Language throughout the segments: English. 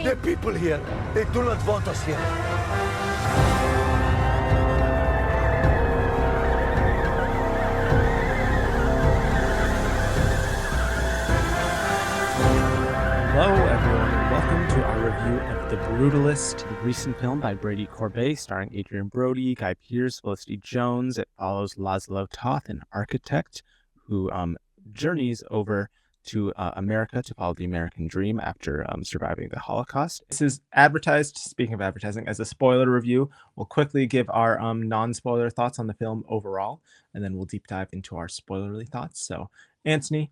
The people here, they do not want us here. Hello, everyone, and welcome to our review of The Brutalist, the recent film by Brady Corbet, starring Adrien Brody, Guy Pearce, Felicity Jones. It follows Laszlo Toth, an architect who journeys over to America to follow the American dream after surviving the Holocaust. This is advertised, speaking of advertising, as a spoiler review. We'll quickly give our non-spoiler thoughts on the film overall, and then we'll deep dive into our spoilerly thoughts. So, Anthony,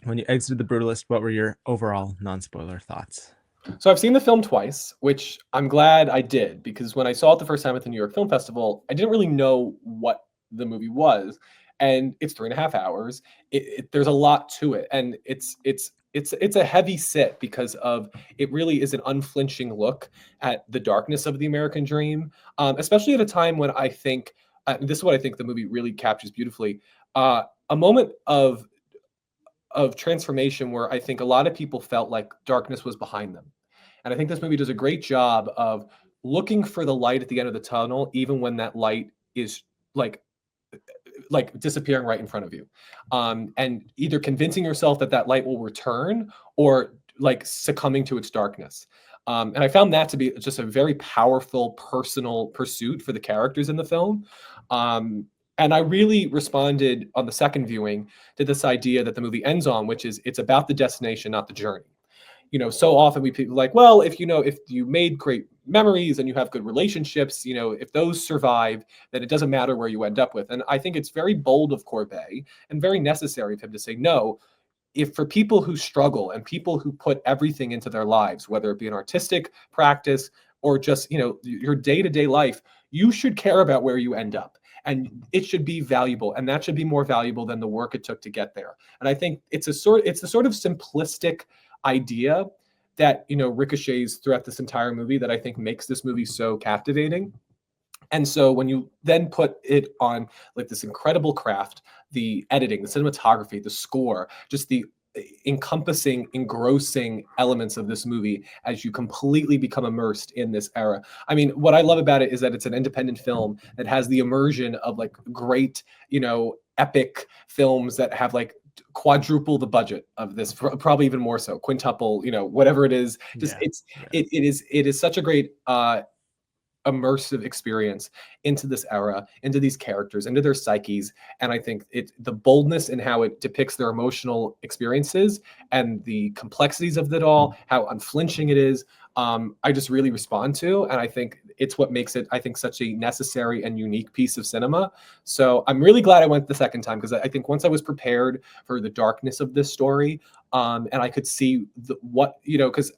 when you exited The Brutalist, what were your overall non-spoiler thoughts? So I've seen the film twice, which I'm glad I did, because when I saw it the first time at the New York Film Festival, I didn't really know what the movie was. And it's 3.5 hours. There's a lot to it, and it's a heavy sit because of it really is an unflinching look at the darkness of the American dream, especially at a time when I think this is what I think the movie really captures beautifully. A moment of transformation where I think a lot of people felt like darkness was behind them. And I think this movie does a great job of looking for the light at the end of the tunnel, even when that light is like disappearing right in front of you, and either convincing yourself that that light will return or like succumbing to its darkness. And I found that to be just a very powerful personal pursuit for the characters in the film. And I really responded on the second viewing to this idea that the movie ends on, which is it's about the destination, not the journey. You know, so often we people like, well, if you made great memories and you have good relationships, if those survive, then it doesn't matter where you end up with. And I think it's very bold of Corbet and very necessary of him to say, no, if for people who struggle and people who put everything into their lives, whether it be an artistic practice or just, your day-to-day life, you should care about where you end up. And it should be valuable, and that should be more valuable than the work it took to get there. And I think it's the sort of simplistic idea that ricochets throughout this entire movie that I think makes this movie so captivating. And so when you then put it on like this incredible craft, the editing, the cinematography, the score, just the encompassing, engrossing elements of this movie as you completely become immersed in this era. I mean, what I love about it is that it's an independent film that has the immersion of like great, epic films that have like quadruple the budget of this, probably even more so, quintuple, whatever it is. Just it is such a great immersive experience into this era, into these characters, into their psyches. And I think the boldness in how it depicts their emotional experiences and the complexities of it all, how unflinching it is, I just really respond to. And I think it's what makes it, I think, such a necessary and unique piece of cinema. So I'm really glad I went the second time, because I think once I was prepared for the darkness of this story, and I could see because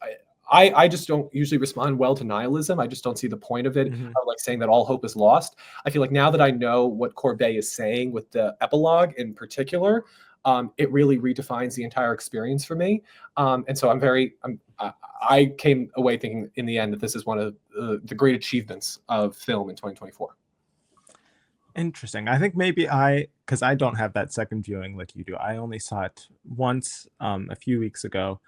I just don't usually respond well to nihilism. I just don't see the point of it. Of like saying that all hope is lost. I feel like now that I know what Corbet is saying with the epilogue in particular, it really redefines the entire experience for me. And so I came away thinking in the end that this is one of the great achievements of film in 2024. Interesting. I think maybe because I don't have that second viewing like you do. I only saw it once a few weeks ago.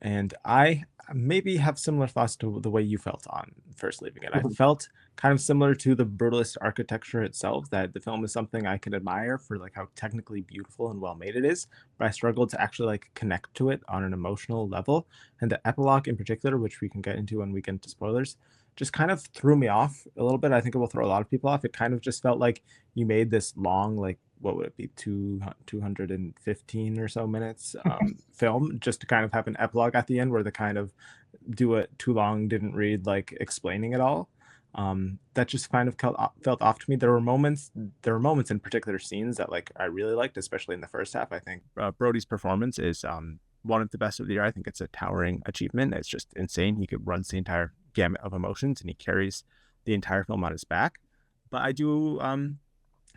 And I maybe have similar thoughts to the way you felt on first leaving it. I felt kind of similar to the Brutalist architecture itself, that the film is something I can admire for like how technically beautiful and well made it is, but I struggled to actually like connect to it on an emotional level. And the epilogue in particular, which we can get into when we get into spoilers, just kind of threw me off a little bit. I think it will throw a lot of people off. It kind of just felt like you made this long, like, what would it be, 215 or so minutes film, just to kind of have an epilogue at the end where they kind of do it too long, didn't read, like explaining it all. That just kind of felt off to me. There were moments in particular scenes that like I really liked, especially in the first half. I think Brody's performance is one of the best of the year. I think it's a towering achievement. It's just insane. He could run the entire gamut of emotions, and he carries the entire film on his back. But I do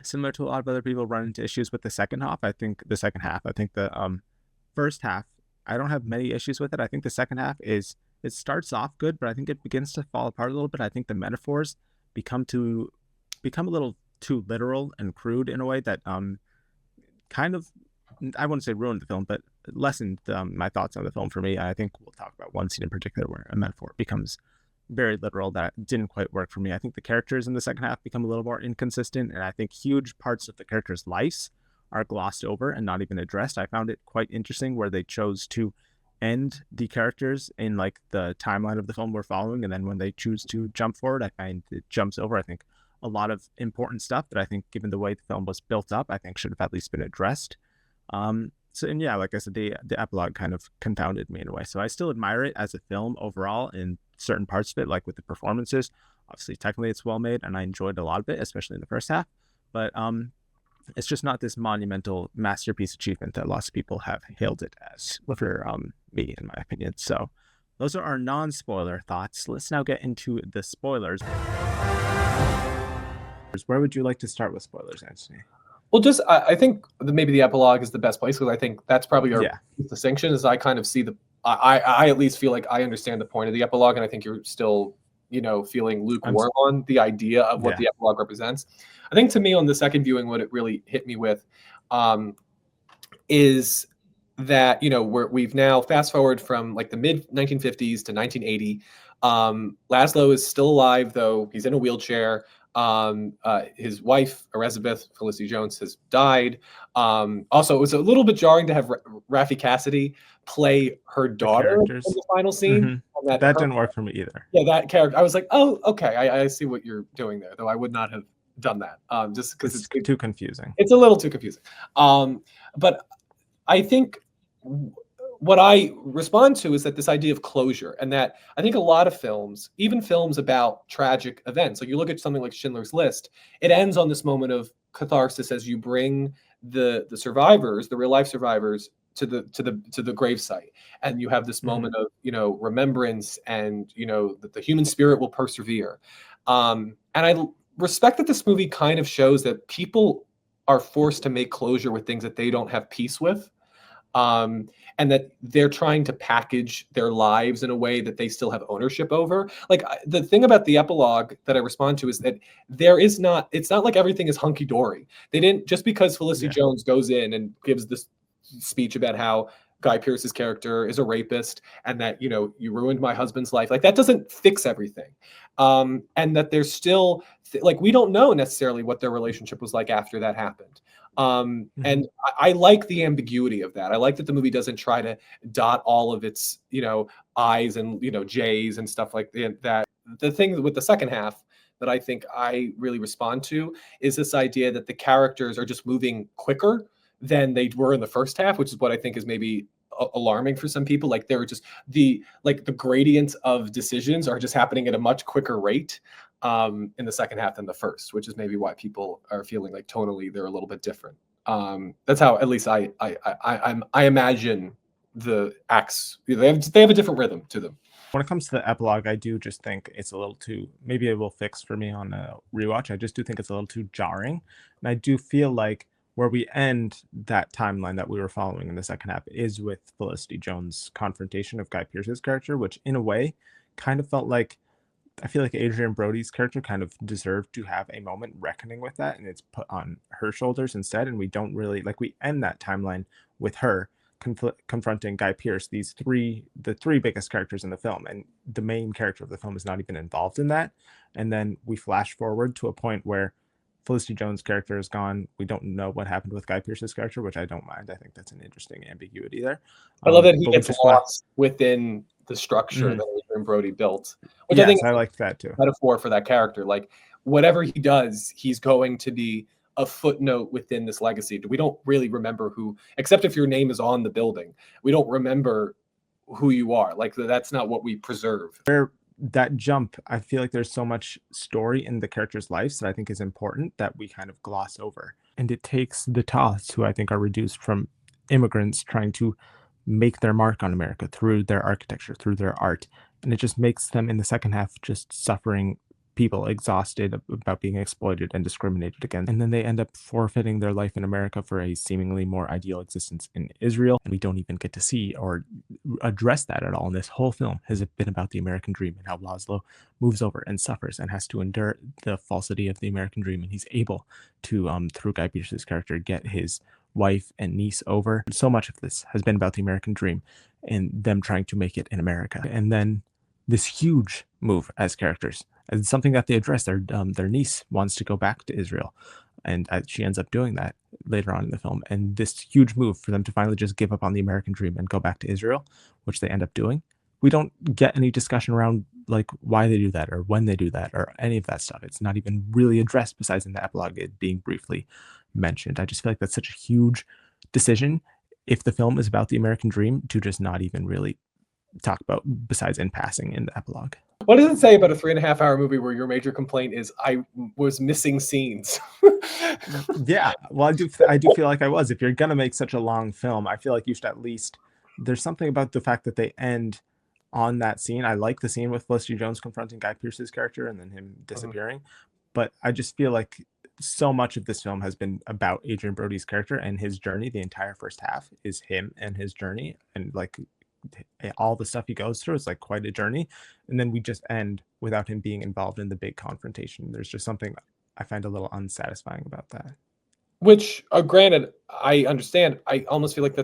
similar to a lot of other people, run into issues with the second half. I think the first half, I don't have many issues with it. I think the second half it starts off good, but I think it begins to fall apart a little bit. I think the metaphors become a little too literal and crude in a way that kind of I wouldn't say ruined the film, but lessened my thoughts on the film for me. I think we'll talk about one scene in particular where a metaphor becomes very literal that didn't quite work for me. I think the characters in the second half become a little more inconsistent, and I think huge parts of the characters' lives are glossed over and not even addressed. I found it quite interesting where they chose to end the characters in like the timeline of the film we're following, and then when they choose to jump forward, I find it jumps over, I think, a lot of important stuff that I think, given the way the film was built up, I think should have at least been addressed. So, and yeah, like I said, the epilogue kind of confounded me in a way. So I still admire it as a film overall in certain parts of it, like with the performances. Obviously, technically, it's well made, and I enjoyed a lot of it, especially in the first half. But it's just not this monumental masterpiece achievement that lots of people have hailed it as, for me, in my opinion. So those are our non-spoiler thoughts. Let's now get into the spoilers. Where would you like to start with spoilers, Anthony? Well, just I think maybe the epilogue is the best place, because I think that's probably our Yeah. distinction. Is I kind of see I at least feel like I understand the point of the epilogue, and I think you're still feeling lukewarm on the idea of what the epilogue represents. I think to me on the second viewing, what it really hit me with is that we've now fast forward from like the mid 1950s to 1980. Laszlo is still alive, though he's in a wheelchair. His wife, Elizabeth Felicity Jones, has died. Also, it was a little bit jarring to have Raffi Cassidy play her daughter in the final scene. Mm-hmm. That didn't work for me either. Yeah, that character. I was like, oh, okay, I see what you're doing there, though I would not have done that. Just because it's too confusing. It's a little too confusing. But I think what I respond to is that this idea of closure, and that I think a lot of films, even films about tragic events, like you look at something like Schindler's List, it ends on this moment of catharsis as you bring the survivors, the real life survivors, to the gravesite, and you have this moment of remembrance, and that the human spirit will persevere. And I respect that this movie kind of shows that people are forced to make closure with things that they don't have peace with. And that they're trying to package their lives in a way that they still have ownership over. Like the thing about the epilogue that I respond to is that it's not like everything is hunky dory. They didn't, just because Felicity Jones goes in and gives this speech about how Guy Pearce's character is a rapist and that, you ruined my husband's life. Like that doesn't fix everything. And that there's still like, we don't know necessarily what their relationship was like after that happened. And I like the ambiguity of that. I like that the movie doesn't try to dot all of its, I's and, J's and stuff like that. The thing with the second half that I think I really respond to is this idea that the characters are just moving quicker than they were in the first half, which is what I think is maybe alarming for some people. Like they're just the gradients of decisions are just happening at a much quicker rate in the second half than the first, which is maybe why people are feeling like tonally they're a little bit different. That's how at least I imagine the acts. They have a different rhythm to them. When it comes to the epilogue, I do just think it's a little too, maybe it will fix for me on a rewatch. I just do think it's a little too jarring. And I do feel like where we end that timeline that we were following in the second half is with Felicity Jones' confrontation of Guy Pearce's character, which in a way kind of felt like, I feel like Adrien Brody's character kind of deserved to have a moment reckoning with that, and it's put on her shoulders instead. And we don't really, like, we end that timeline with her confronting Guy Pearce, the three biggest characters in the film, and the main character of the film is not even involved in that. And then we flash forward to a point where Felicity Jones' character is gone. We don't know what happened with Guy Pearce's character, which I don't mind. I think that's an interesting ambiguity there. I love that he gets lost within the structure that Adrien Brody built, which I think I like that too. Metaphor for that character. Like whatever he does, he's going to be a footnote within this legacy. We don't really remember who, except if your name is on the building. We don't remember who you are. Like that's not what we preserve. That jump, I feel like there's so much story in the characters' lives that I think is important that we kind of gloss over. And it takes the Toths, who I think are reduced from immigrants trying to make their mark on America through their architecture, through their art. And it just makes them in the second half just suffering people, exhausted about being exploited and discriminated against. And then they end up forfeiting their life in America for a seemingly more ideal existence in Israel. And we don't even get to see or address that at all. And this whole film has been about the American dream and how Laszlo moves over and suffers and has to endure the falsity of the American dream. And he's able to, through Guy Pearce's character, get his wife and niece over. So much of this has been about the American dream and them trying to make it in America. And then this huge move as characters, and something that they address. Their niece wants to go back to Israel, and she ends up doing that later on in the film. And this huge move for them to finally just give up on the American dream and go back to Israel, which they end up doing. We don't get any discussion around like why they do that or when they do that or any of that stuff. It's not even really addressed besides in the epilogue it being briefly mentioned. I just feel like that's such a huge decision if the film is about the American dream to just not even really talk about besides in passing in the epilogue. What does it say about a 3.5-hour movie where your major complaint is I was missing scenes? Yeah, well, I do feel like I was. If you're gonna make such a long film, I feel like you should at least. There's something about the fact that they end on that scene. I like the scene with Felicity Jones confronting Guy Pearce's character and then him disappearing, but I just feel like so much of this film has been about Adrien Brody's character and his journey. The entire first half is him and his journey, and like all the stuff he goes through is like quite a journey. And then we just end without him being involved in the big confrontation. There's just something I find a little unsatisfying about that. Which, granted, I understand. I almost feel like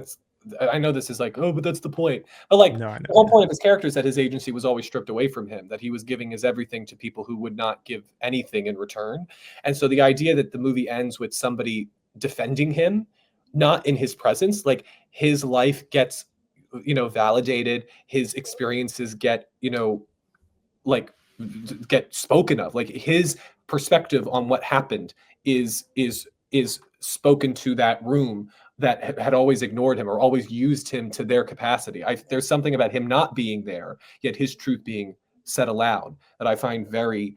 I know this is like, oh, but that's the point. But like, No, I know, the whole yeah. point of his character is that his agency was always stripped away from him, that he was giving his everything to people who would not give anything in return. And so the idea that the movie ends with somebody defending him, not in his presence, like his life gets, validated, his experiences get, like get spoken of, like his perspective on what happened is spoken to that room that had always ignored him or always used him to their capacity. There's something about him not being there, yet his truth being said aloud, that I find very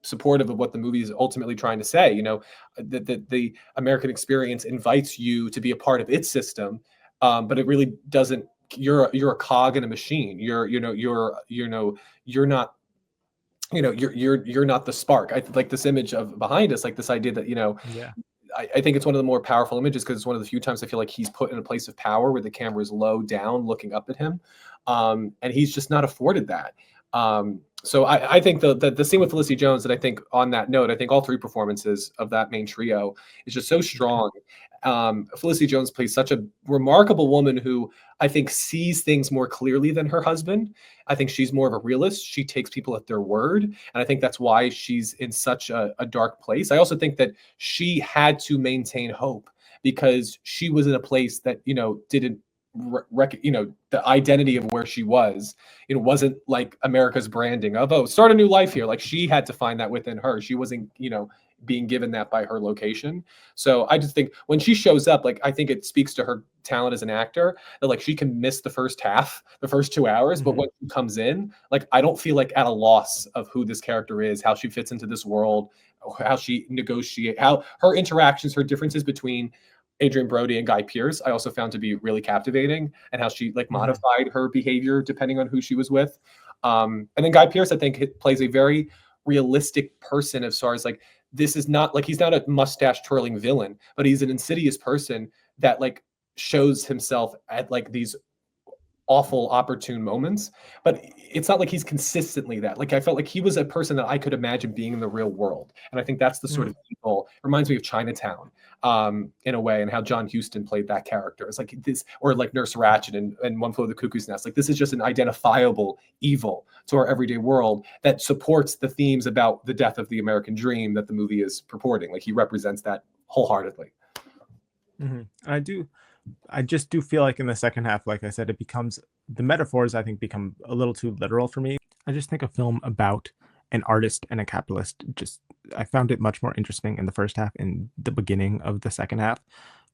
supportive of what the movie is ultimately trying to say. The American experience invites you to be a part of its system, but it really doesn't. You're a cog in a machine. You're not you're not the spark. I like this image of behind us, like this idea that Yeah. I think it's one of the more powerful images because it's one of the few times I feel like he's put in a place of power where the camera is low down looking up at him, and he's just not afforded that. So I think the scene with Felicity Jones, and I think on that note, I think all three performances of that main trio is just so strong. Felicity Jones plays such a remarkable woman who I think sees things more clearly than her husband. I think she's more of a realist. She takes people at their word. And I think that's why she's in such a dark place. I also think that she had to maintain hope because she was in a place that, didn't the identity of where she was, wasn't like America's branding of, oh, start a new life here. Like she had to find that within her. She wasn't, being given that by her location. So I just think when she shows up, like I think it speaks to her talent as an actor that like she can miss the first 2 hours, but when she comes in, like I don't feel like at a loss of who this character is, how she fits into this world, how she negotiates, how her interactions, her differences between Adrien Brody and Guy Pearce, I also found to be really captivating, and how she like modified her behavior depending on who she was with. And then Guy Pearce, I think, plays a very realistic person as far as like this is not like he's not a mustache twirling villain, but he's an insidious person that like shows himself at like these awful opportune moments, but it's not like he's consistently that. Like I felt like he was a person that I could imagine being in the real world, and I think that's the sort of people reminds me of Chinatown in a way, and how John Huston played that character. It's like this, or like Nurse Ratched and One Flew Over the Cuckoo's Nest. Like this is just an identifiable evil to our everyday world that supports the themes about the death of the American dream that the movie is purporting. Like he represents that wholeheartedly. I just do feel like in the second half, like I said, it becomes the metaphors, I think, become a little too literal for me. I just think a film about an artist and a capitalist, I found it much more interesting in the first half and the beginning of the second half,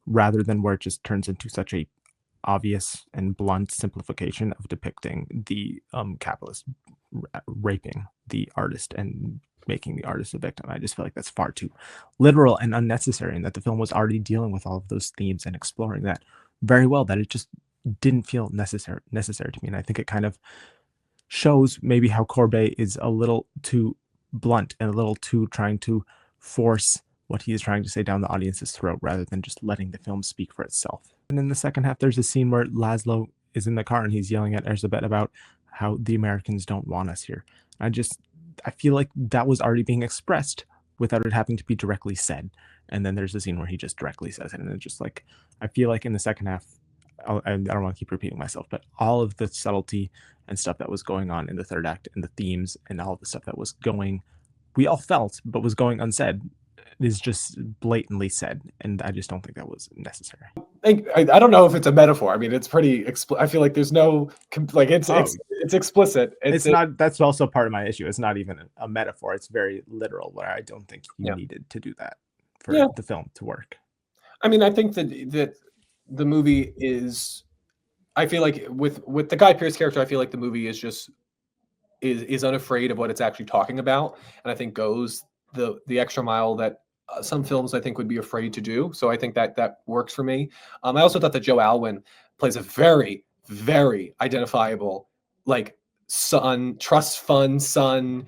rather than where it just turns into such a obvious and blunt simplification of depicting the capitalist raping the artist and making the artist a victim. I just feel like that's far too literal and unnecessary, and that the film was already dealing with all of those themes and exploring that very well, that it just didn't feel necessary to me. And I think it kind of shows maybe how Corbet is a little too blunt and a little too trying to force what he is trying to say down the audience's throat rather than just letting the film speak for itself. And in the second half, there's a scene where Laszlo is in the car and he's yelling at Erzsébet about how the Americans don't want us here. I feel like that was already being expressed without it having to be directly said. And then there's a scene where he just directly says it, and it's just like I feel like in the second half, I don't want to keep repeating myself, but all of the subtlety and stuff that was going on in the third act, and the themes, and all the stuff that was going, we all felt, but was going unsaid, is just blatantly said, and I just don't think that was necessary. I don't know if it's a metaphor. I mean, it's pretty. I feel like there's no like it's explicit. It's not. That's also part of my issue. It's not even a metaphor. It's very literal. Where I don't think you needed to do that for the film to work. I mean, I think that the movie is. I feel like with the Guy Pearce character, I feel like the movie is just is unafraid of what it's actually talking about, and I think goes the extra mile that some films I think would be afraid to do. So I think that works for me. I also thought that Joe Alwyn plays a very, very identifiable, like, son, trust fund son,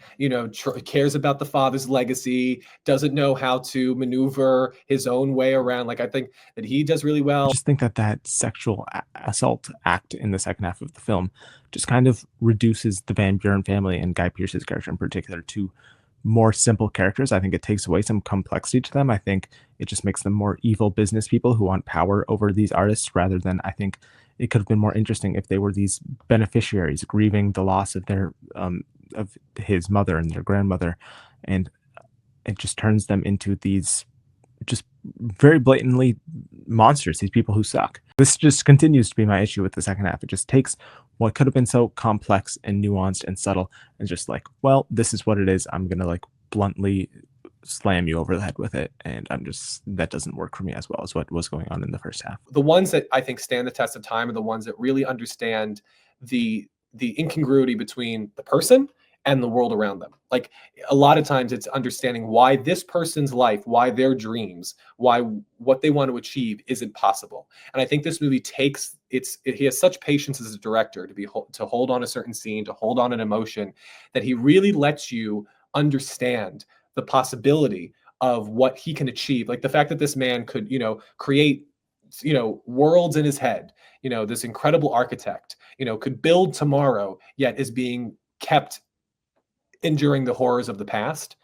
cares about the father's legacy, doesn't know how to maneuver his own way around. Like, I think that he does really well. I just think that sexual assault act in the second half of the film just kind of reduces the Van Buren family and Guy Pearce's character in particular to more simple characters. I think it takes away some complexity to them. I think it just makes them more evil business people who want power over these artists, rather than, I think it could have been more interesting if they were these beneficiaries grieving the loss of their of his mother and their grandmother, and it just turns them into these just very blatantly monsters, these people who suck. This just continues to be my issue with the second half. It just takes what could have been so complex and nuanced and subtle and just like, well, this is what it is. I'm gonna like bluntly slam you over the head with it, and that doesn't work for me as well as what was going on in the first half. The ones that I think stand the test of time are the ones that really understand the incongruity between the person and the world around them. Like, a lot of times it's understanding why this person's life, why their dreams, why what they want to achieve isn't possible. And I think this movie takes he has such patience as a director to hold on a certain scene, to hold on an emotion, that he really lets you understand the possibility of what he can achieve. Like the fact that this man could, create, worlds in his head, this incredible architect, could build tomorrow, yet is being kept enduring the horrors of the past.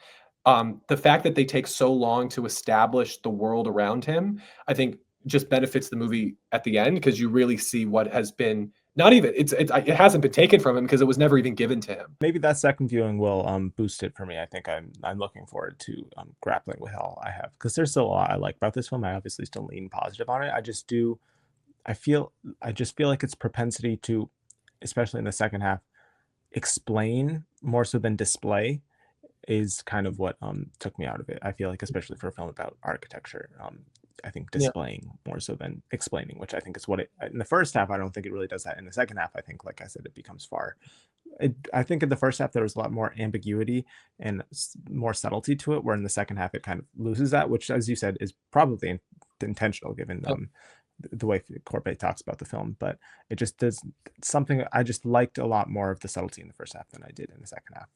The fact that they take so long to establish the world around him, I think just benefits the movie at the end, because you really see what has been it hasn't been taken from him, because it was never even given to him. Maybe that second viewing will boost it for me. I think I'm looking forward to grappling with all I have, because there's still a lot I like about this film. I obviously still lean positive on it. I just feel like its propensity to, especially in the second half, explain more so than display is kind of what took me out of it. I feel like, especially for a film about architecture, I think displaying more so than explaining, which I think is what it in the first half. I don't think it really does that. In the second half, I think, like I said, it becomes I think in the first half there was a lot more ambiguity and more subtlety to it, where in the second half it kind of loses that, which, as you said, is probably intentional given the way Corbet talks about the film. But it just does something. I just liked a lot more of the subtlety in the first half than I did in the second half.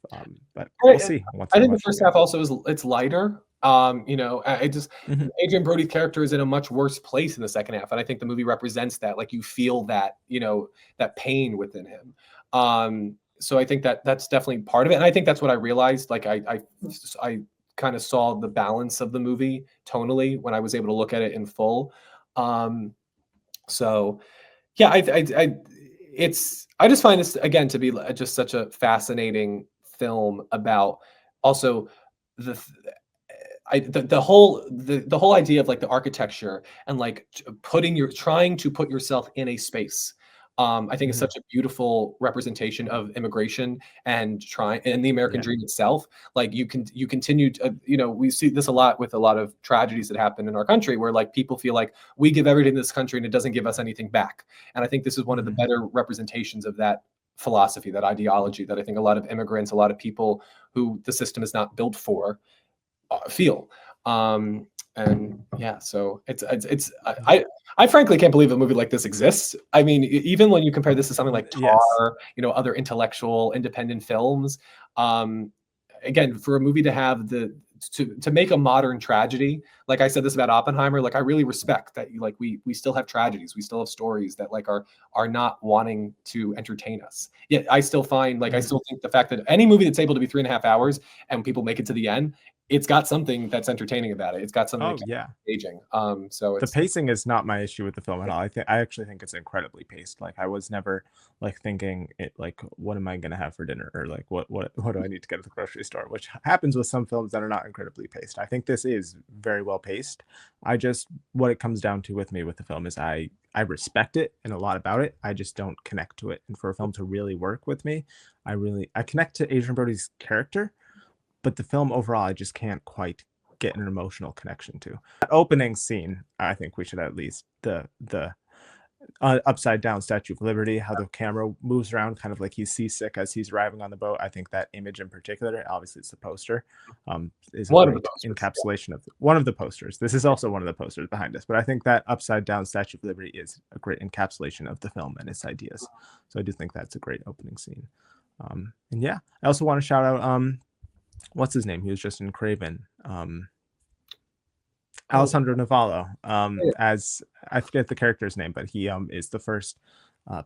But we'll see. I think the first half also it's lighter. Adrien Brody's character is in a much worse place in the second half, and I think the movie represents that. Like, you feel that, that pain within him. So I think that's definitely part of it, and I think that's what I realized. Like, I kind of saw the balance of the movie tonally when I was able to look at it in full. So yeah, I just find this again to be just such a fascinating film about also the whole idea of like the architecture and like trying to put yourself in a space. I think it's such a beautiful representation of immigration and the American dream itself. Like, you continue to, we see this a lot with a lot of tragedies that happen in our country, where like people feel like we give everything to this country and it doesn't give us anything back. And I think this is one of the better representations of that philosophy, that ideology, that I think a lot of immigrants, a lot of people who the system is not built for, feel. And yeah, so I frankly can't believe a movie like this exists. I mean, even when you compare this to something like Tar, other intellectual independent films, again, for a movie to have to make a modern tragedy, like I said this about Oppenheimer, like I really respect that. Like, we still have tragedies, we still have stories that like are not wanting to entertain us. Yet I still find, like, I still think the fact that any movie that's able to be 3.5 hours and people make it to the end it's got something that's entertaining about it. It's got something that's engaging. So the pacing is not my issue with the film at all. I actually think it's incredibly paced. Like I was never like thinking it like, what am I gonna have for dinner, or like what do I need to get at the grocery store, which happens with some films that are not incredibly paced. I think this is very well paced. What it comes down to with me with the film is I respect it and a lot about it. I just don't connect to it. And for a film to really work with me, I connect to Adrien Brody's character, but the film overall, I just can't quite get an emotional connection to. That opening scene, I think we should at least the upside down Statue of Liberty, how the camera moves around, kind of like he's seasick as he's arriving on the boat. I think that image in particular, obviously it's the poster, is a great encapsulation of one of the posters. This is also one of the posters behind us, but I think that upside down Statue of Liberty is a great encapsulation of the film and its ideas. So I do think that's a great opening scene. And yeah, I also want to shout out what's his name? He was just in Craven. Alessandro Navallo. As I forget the character's name, but he is the first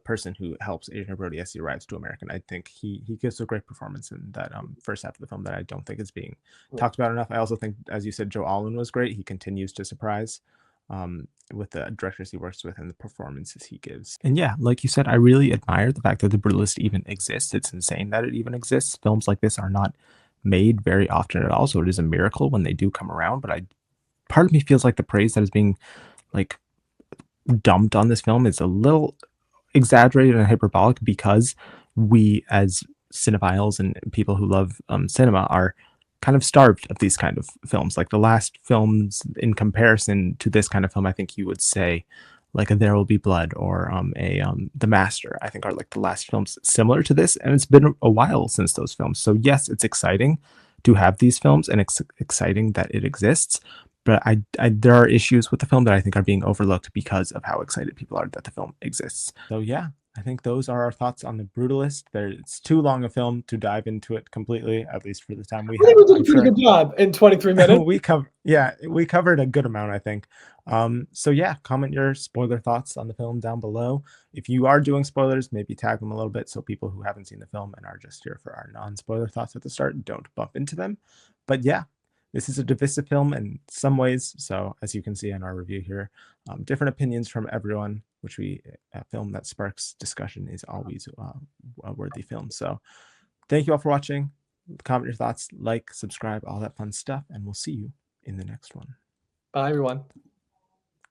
person who helps Adrien Brody as he arrives to America. And I think he gives a great performance in that first half of the film that I don't think is being talked about enough. I also think, as you said, Joe Alwyn was great. He continues to surprise with the directors he works with and the performances he gives. And yeah, like you said, I really admire the fact that The Brutalist even exists. It's insane that it even exists. Films like this are not made very often at all, so it is a miracle when they do come around. But part of me feels like the praise that is being like dumped on this film is a little exaggerated and hyperbolic, because we as cinephiles and people who love cinema are kind of starved of these kind of films. Like the last films in comparison to this kind of film, I think you would say like a There Will Be Blood or The Master, I think are like the last films similar to this. And it's been a while since those films. So yes, it's exciting to have these films, and it's exciting that it exists. But there are issues with the film that I think are being overlooked because of how excited people are that the film exists. So yeah, I think those are our thoughts on The Brutalist. It's too long a film to dive into it completely, at least for the time we have. I think we did a pretty good job in 23 minutes. we covered a good amount, I think. So yeah, comment your spoiler thoughts on the film down below. If you are doing spoilers, maybe tag them a little bit so people who haven't seen the film and are just here for our non-spoiler thoughts at the start don't bump into them. But yeah, this is a divisive film in some ways. So as you can see in our review here, different opinions from everyone, which a film that sparks discussion is always a worthy film. So thank you all for watching. Comment your thoughts, like, subscribe, all that fun stuff, and we'll see you in the next one. Bye, everyone.